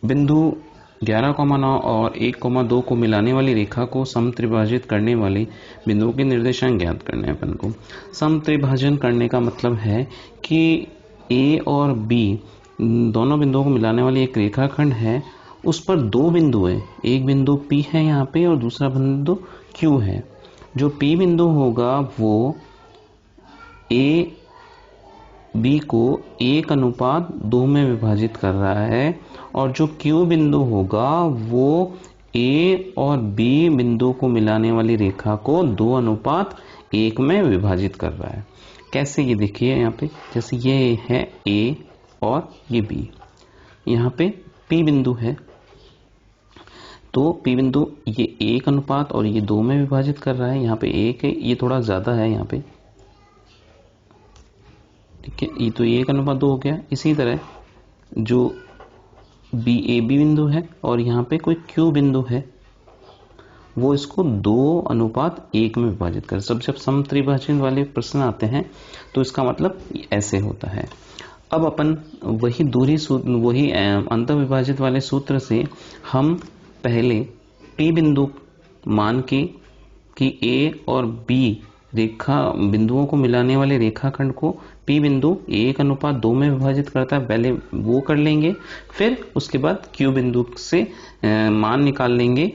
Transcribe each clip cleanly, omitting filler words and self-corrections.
बिंदु 11,9 और 1,2 को मिलाने वाली रेखा को समत्रिभाजित करने वाले बिंदुओं के निर्देशांक ज्ञात करने हैं अपन को। समत्रिभाजन करने का मतलब है कि ए और बी दोनों बिंदुओं को मिलाने वाली एक रेखाखंड है, उस पर दो बिंदु है, एक बिंदु P है यहाँ पे और दूसरा बिंदु Q है। जो P बिंदु होगा वो A B को 1:2 में विभाजित कर रहा है और जो Q बिंदु होगा वो A और B बिंदु को मिलाने वाली रेखा को 2:1 में विभाजित कर रहा है। कैसे, ये देखिए यहाँ पे, जैसे ये है A और ये B, यहाँ पे P बिंदु है, तो P बिंदु ये 1 और ये 2 में विभाजित कर रहा है। यहाँ पे 1 है, ये थोड़ा ज्यादा है यहाँ पे, ठीक है, ये तो 1:2 हो गया। इसी तरह जो AB बिंदु है और यहाँ पे कोई Q बिंदु है वो इसको 2:1 में विभाजित कर। जब समत्रिभाजन वाले प्रश्न आते हैं तो इसका मतलब ऐसे होता है। अब अपन वही वही अंतःविभाजित वाले सूत्र से हम पहले P बिंदु मान के कि A और B रेखा बिंदुओं को मिलाने वाले रेखाखंड को P बिंदु 1:2 में विभाजित करता है, पहले वो कर लेंगे, फिर उसके बाद Q बिंदु से मान निकाल लेंगे।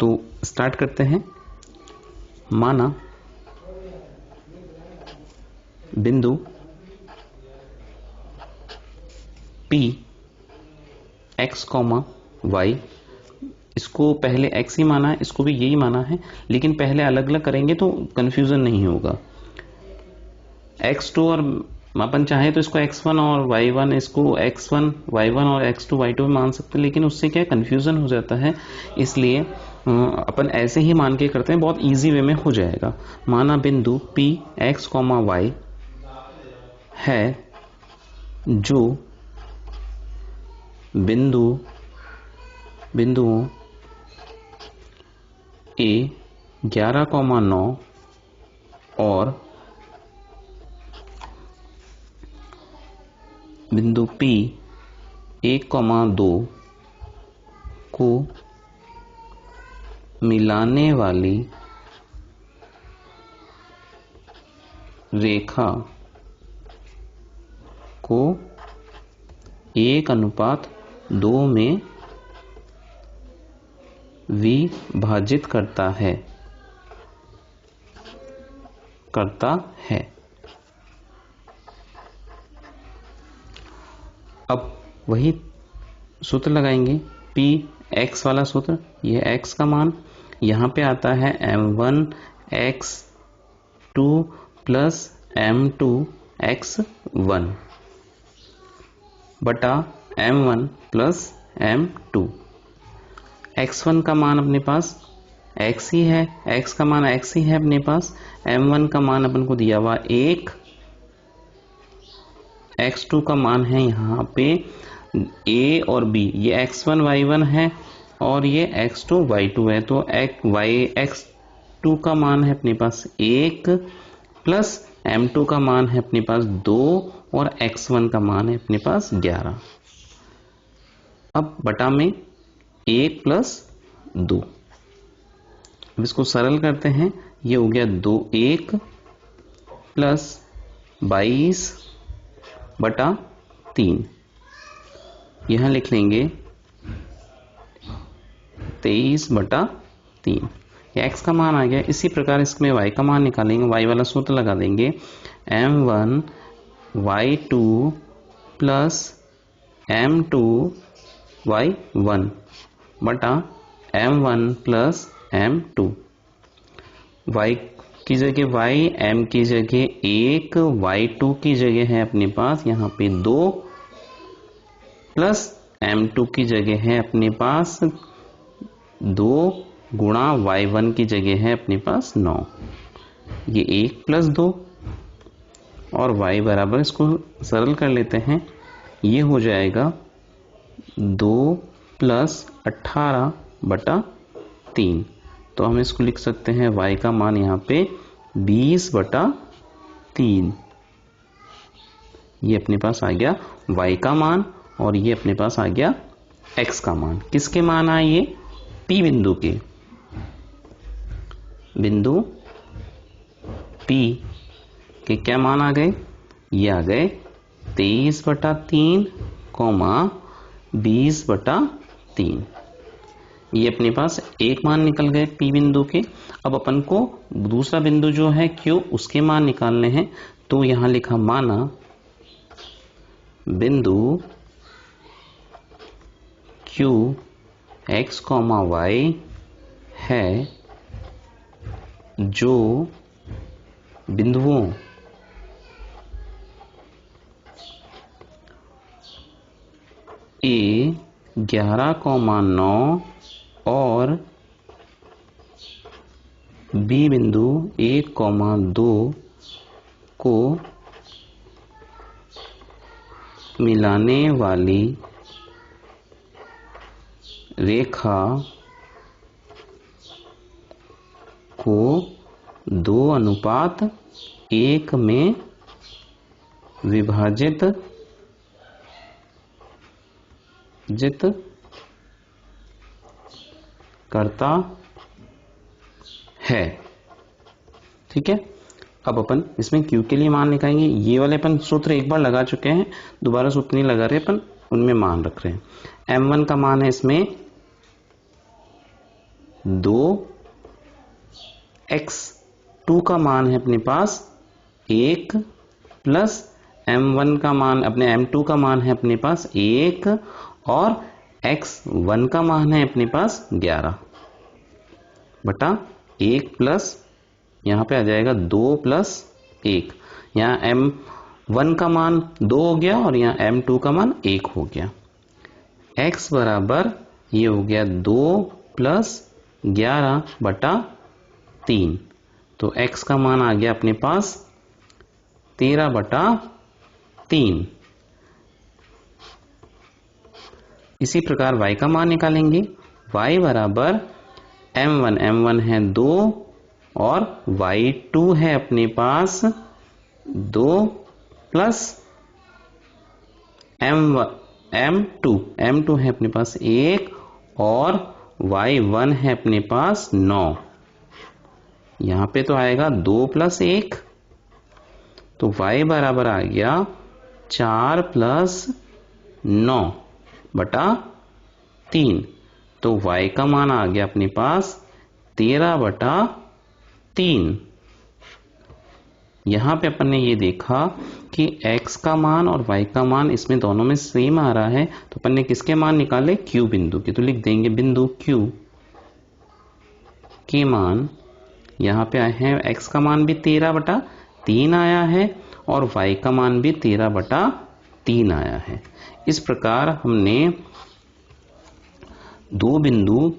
तो स्टार्ट करते हैं। माना बिंदु P x, y, इसको पहले x ही माना है, इसको भी यही माना है, लेकिन पहले अलग अलग करेंगे तो कंफ्यूजन नहीं होगा। x2 और अपन चाहे तो इसको x1 और y1, इसको x1 y1 और x2 y2 मान सकते हैं, लेकिन उससे क्या कंफ्यूजन हो जाता है, इसलिए अपन ऐसे ही मान के करते हैं, बहुत इजी वे में हो जाएगा। माना बिंदु P x, y है जो बिंदुओं A 11,9 और बिंदु P 1,2 को मिलाने वाली रेखा को 1:2 में विभाजित करता है। अब वही सूत्र लगाएंगे, P x वाला सूत्र, ये x का मान यहाँ पे आता है m1 x2 plus m2 x1 बटा m1 प्लस m2। x1 का मान अपने पास x ही है, x का मान x ही है अपने पास, m1 का मान अपन को दिया हुआ 1, x2 का मान है यहाँ पे A और B, ये x1 y1 है और ये x2 y2 है, तो x2 का मान है अपने पास 1 प्लस m2 का मान है अपने पास 2 और x1 का मान है अपने पास 11। अब बटा में 1 प्लस 2, अब इसको सरल करते हैं, ये हो गया 1 प्लस 22 बटा 3, यहां लिख लेंगे 23 बटा 3, ये x का मान आ गया। इसी प्रकार इसमें y का मान निकालेंगे, y वाला सूत्र लगा देंगे, m1 y2 plus m2 y1 बटा m1 प्लस m2, y की जगह y, m की जगह 1, y2 की जगह है अपने पास यहाँ पे 2 प्लस m2 की जगह है अपने पास 2 गुणा y1 की जगह है अपने पास 9, ये 1 प्लस 2 और y बराबर, इसको सरल कर लेते हैं, ये हो जाएगा 2 प्लस 18 बटा 3, तो हम इसको लिख सकते हैं y का मान यहाँ पे 20 बटा 3, ये अपने पास आ गया y का मान और ये अपने पास आ गया x का मान, किसके मान आए ये? P बिंदु के, बिंदु P के क्या मान आ गए? ये आ गए 23/3 कोमा 20/3। ये अपने पास एक मान निकल गए P बिंदु के। अब अपन को दूसरा बिंदु जो है Q, उसके मान निकालने हैं। तो यहां लिखा माना बिंदु Q x, y है जो बिंदुओं A 11,9 और B बिंदु 1,2 को मिलाने वाली रेखा को 2:1 में विभाजित करता है। ठीक है, अब अपन इसमें Q के लिए मान निकालेंगे। ये वाले अपन सूत्र एक बार लगा चुके हैं, दोबारा सूत्र नहीं लगा रहे, अपन उनमें मान रख रहे हैं। M1 का मान है इसमें 2x, 2 का मान है अपने पास 1 प्लस M1 का मान, अपने M2 का मान है अपने पास 1 और x1 का मान है अपने पास 11/1 प्लस यहां पे आ जाएगा 2 प्लस 1। यहां M1 का मान 2 हो गया और यहां M2 का मान 1 हो गया। x बराबर ये हो गया 2 प्लस 11/3। तो x का मान आ गया अपने पास 13/3। इसी प्रकार y का मान निकालेंगे। y बराबर M1, M1 है 2 और y2 है अपने पास 2 प्लस M2, M2 है अपने पास 1 और y1 है अपने पास 9। यहां पे तो आएगा 2 प्लस 1, तो y बराबर आ गया 4 प्लस 9/3। तो y का मान आ गया अपने पास 13/3। यहां पे अपन ने ये देखा कि x का मान और y का मान इसमें दोनों में सेम आ रहा है, तो अपन ने किसके मान निकाले? Q बिंदु के। तो लिख देंगे बिंदु Q के मान यहां पे आए हैं। x का मान भी 13/3 आया है और y का मान भी 13/3 आया है। इस प्रकार हमने दो बिंदु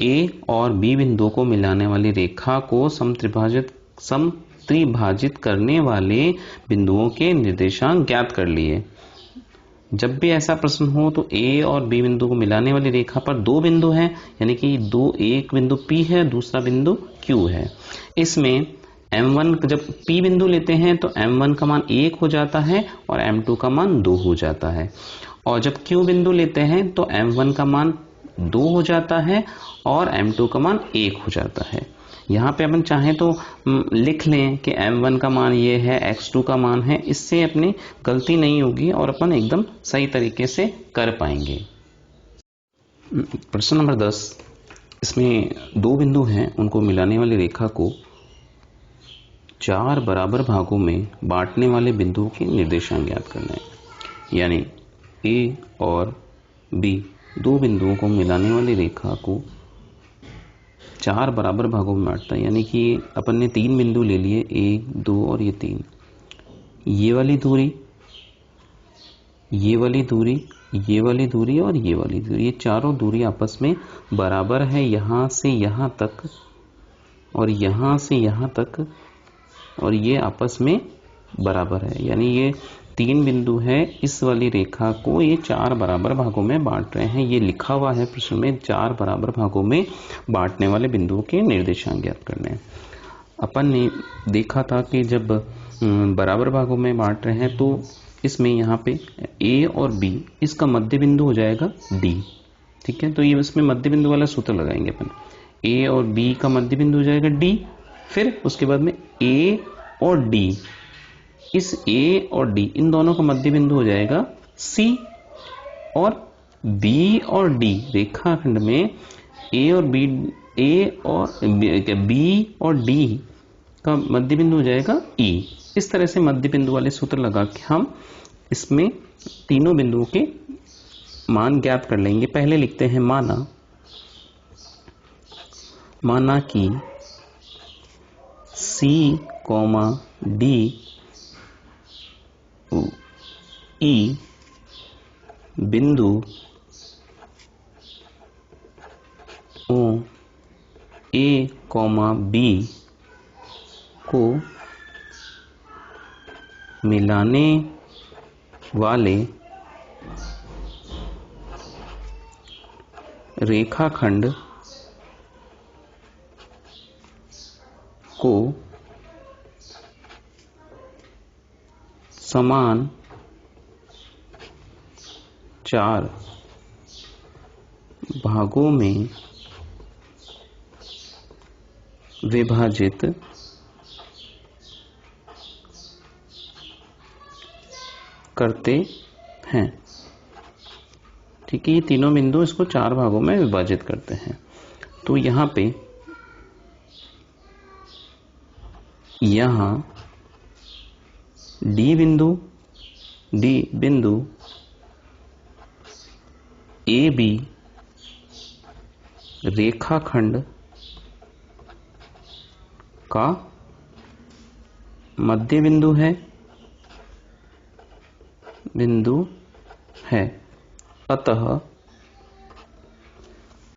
A और B बिंदु को मिलाने वाली रेखा को समत्रिभाजित करने वाले बिंदुओं के निर्देशांक ज्ञात कर लिए। जब भी ऐसा प्रश्न हो तो A और B बिंदु को मिलाने वाली रेखा पर दो बिंदु हैं, यानी कि एक बिंदु P है, दूसरा बिंदु Q है। इसमें M1 जब P बिंदु लेते हैं तो M1 का मान 1 हो जाता है और M2 का मान 2 हो जाता है, और जब Q बिंदु लेते हैं तो M1 का मान 2 हो जाता है और M2 का मान 1 हो जाता है। यहाँ पे अपन चाहें तो लिख लें कि M1 का मान ये है, X2 का मान है, इससे अपनी गलती नहीं होगी और अपन एकदम सही तरीके से कर पाएंगे। प्रश्न नंबर 10, इसमें दो बिंदु हैं, उनको मिलाने वाली रेखा को 4 बराबर भागों में बांटने वाले बिंदुओं के निर्देशांक ज्ञात करना है। यानी A और B दो बिंदुओं को मिलाने वाली रेखा को 4 बराबर भागों में बांटता है। यानी कि अपन ने 3 बिंदु ले लिए, 1, 2 और ये 3। ये वाली दूरी, ये वाली दूरी, ये वाली दूरी और ये वाली दूरी, ये चारों दूरी आपस में बराबर है। यहां से यहां तक और यहां से यहां तक, और ये आपस में बराबर है। यानी ये 3 बिंदु है, इस वाली रेखा को ये 4 बराबर भागों में बांट रहे हैं। ये लिखा हुआ है प्रश्न में, 4 बराबर भागों में बांटने वाले बिंदुओं के निर्देशांक ज्ञात करने हैं। अपन ने देखा था कि जब बराबर भागों में बांट रहे हैं तो इसमें यहाँ पे ए और बी, इसका मध्य बिंदु हो जाएगा डी। ठीक है, तो ये इसमें मध्य बिंदु वाला सूत्र लगाएंगे अपन। ए और बी का मध्य बिंदु हो जाएगा डी, फिर उसके बाद में ए और डी, इस ए और डी इन दोनों का मध्य बिंदु हो जाएगा सी, और बी और डी रेखाखंड में ए और बी, ए और बी और डी का मध्य बिंदु हो जाएगा ई। इस तरह से मध्य बिंदु वाले सूत्र लगा के हम इसमें तीनों बिंदुओं के मान ज्ञात कर लेंगे। पहले लिखते हैं माना कि C, D, E बिंदु A, B को मिलाने वाले रेखाखंड को समान 4 भागों में विभाजित करते हैं। ठीक है, ये तीनों बिंदु इसको 4 भागों में विभाजित करते हैं। तो यहाँ डी बिंदु ए बी रेखाखंड का मध्य बिंदु है, अतः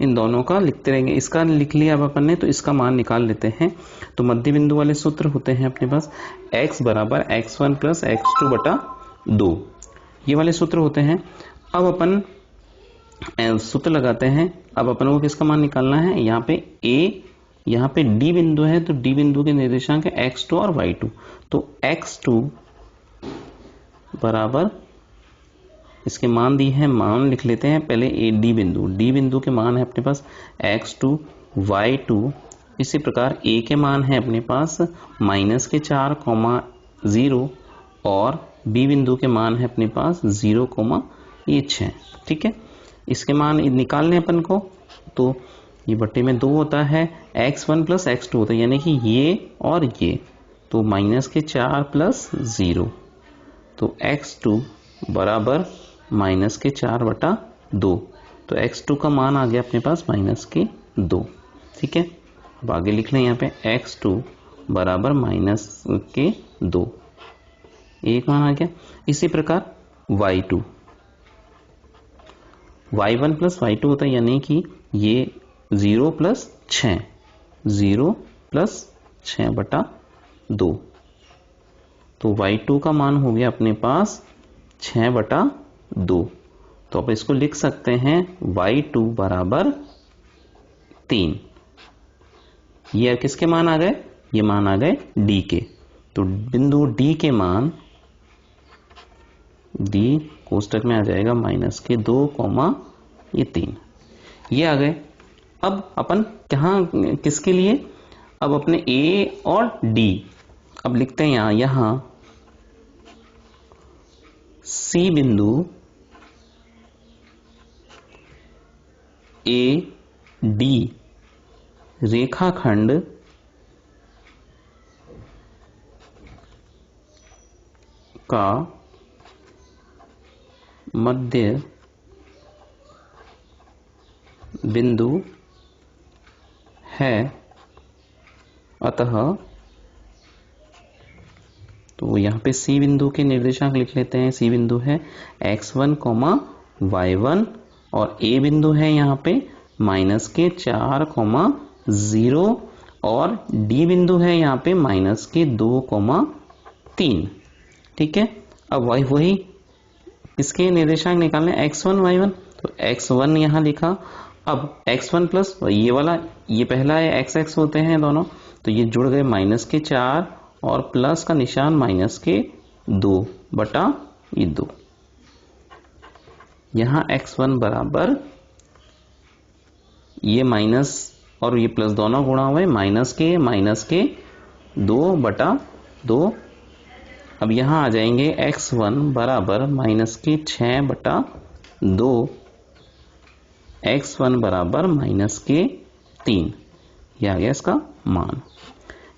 इन दोनों का लिखते रहेंगे। इसका लिख लिया अब अपन ने, तो इसका मान निकाल लेते हैं। तो मध्य बिंदु वाले सूत्र होते हैं अपने पास x बराबर x1 प्लस x2 बटा 2, ये वाले सूत्र होते हैं। अब अपन सूत्र लगाते हैं। अब अपन को किसका मान निकालना है, यहाँ पे a, यहाँ पे d बिंदु है, तो d बिंदु के निर्देशांक है x2 और y2। तो x2 बराबर, इसके मान दी है, मान लिख लेते हैं पहले डी बिंदु के मान है अपने पास x2, y2। इसी प्रकार a के मान है अपने पास -4,0 और b बिंदु के मान है अपने पास 0,6। ठीक है, इसके मान निकालने अपन को, तो ये बट्टे में 2 होता है, x1 प्लस x2 होता है, यानी कि ये और ये, तो -4 प्लस 0, तो x2 बराबर -4 बटा 2। तो x2 का मान आ गया अपने पास -2। ठीक है, अब आगे लिख लें यहाँ पे x2 बराबर -2, एक मान आ गया। इसी प्रकार y1 प्लस y2 होता है, यानी कि ये 0 प्लस 6 बटा 2, तो y2 का मान हो गया अपने पास 6 बटा 2। तो आप इसको लिख सकते हैं y2 बराबर 3। ये किसके मान आ गए, ये मान आ गए d के। तो बिंदु d के मान, d कोष्टक में आ जाएगा -2, ये 3, ये आ गए। अब अपन किसके लिए, अब अपने a और d अब लिखते हैं यहां C बिंदु ए डी रेखाखंड का मध्य बिंदु है, अतः, तो यहाँ पे C बिंदु के निर्देशांक लिख लेते हैं। C बिंदु है x1, y1 और A बिंदु है यहाँ पे -4, 0 और D बिंदु है यहाँ पे -2, 3। ठीक है, अब वही इसके निर्देशांक निकालने x1, y1, तो x1 यहाँ लिखा। अब x1 प्लस ये वाला, ये पहला है x होते हैं दोनों, तो ये जुड़ गए -4 और प्लस का निशान -2 बटा ये 2। यहां x1 बराबर ये माइनस और ये प्लस दोनों गुणा हुए माइनस के 2/2। अब यहां आ जाएंगे x1 बराबर माइनस के 6/2, x1 बराबर माइनस के 3। यह आ गया इसका मान।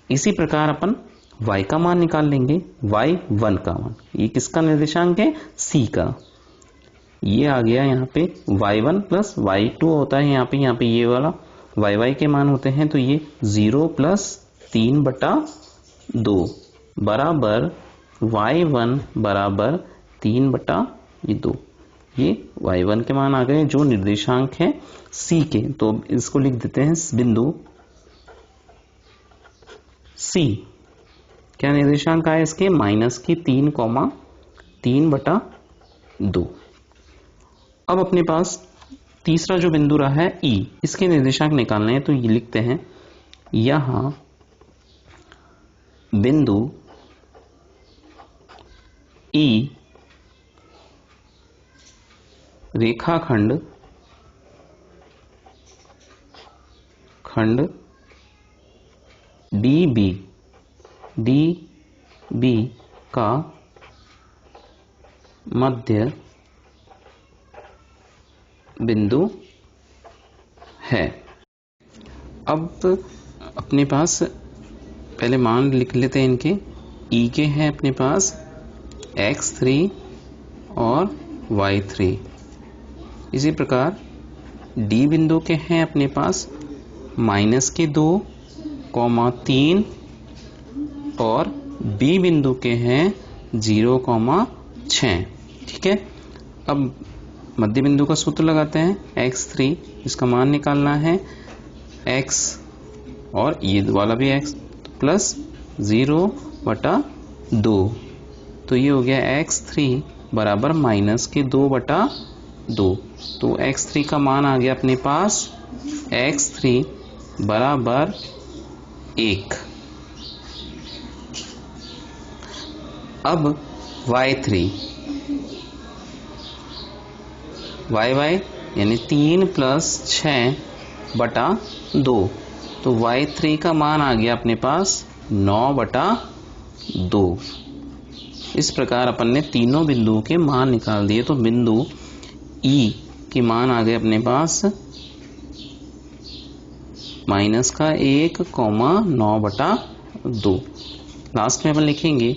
इसी प्रकार अपन y का मान निकाल लेंगे। y1 का मान, ये किसका निर्देशांक है? c का। ये आ गया यहाँ पे y1 प्लस y2 होता है यहाँ पे ये वाला y के मान होते हैं, तो ये 0 प्लस 3/2 बराबर y1 बराबर 3/2। ये y1 के मान आ गए जो निर्देशांक है c के। तो इसको लिख देते हैं बिंदु c। क्या निर्देशांक आए इसके? -3,3/2। अब अपने पास तीसरा जो बिंदु रहा है E, इसके निर्देशांक निकालने हैं। तो ये लिखते हैं यहां बिंदु E रेखाखंड DB का मध्य बिंदु है। अब अपने पास पहले मान लिख लेते हैं इनके। E के हैं अपने पास x3 और y3। इसी प्रकार D बिंदु के हैं अपने पास -2,3 और B बिंदु के हैं 0,6। ठीक है। अब मध्य बिंदु का सूत्र लगाते हैं। x3 इसका मान निकालना है x और ये वाला भी x प्लस 0/2। तो ये हो गया x3 बराबर -2/2। तो x3 का मान आ गया अपने पास x3 बराबर 1। अब y3 y यानी 3 प्लस 6/2। तो y3 का मान आ गया अपने पास 9/2। इस प्रकार अपन ने तीनों बिंदुओं के मान निकाल दिए। तो बिंदु E के मान आ गए अपने पास -1,9/2। लास्ट में अपन लिखेंगे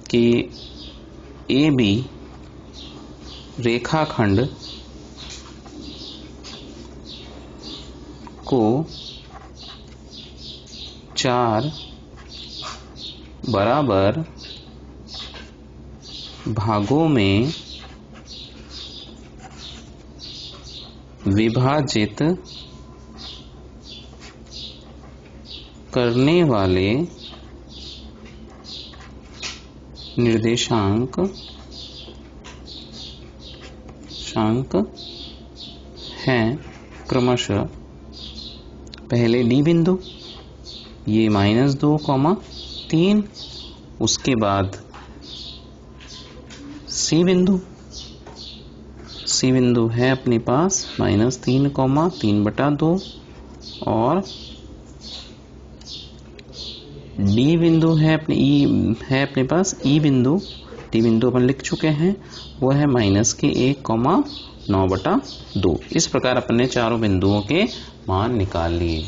कि AB रेखाखंड को 4 बराबर भागों में विभाजित करने वाले निर्देशांक हैं क्रमशः पहले D बिंदु, ये -2,3, उसके बाद C बिंदु है अपने पास -3,3/2 और D बिंदु है अपने पास E बिंदु। D बिंदु अपन लिख चुके हैं, वो है -1,9/2। इस प्रकार अपन ने चारों बिंदुओं के मान निकाल लिए।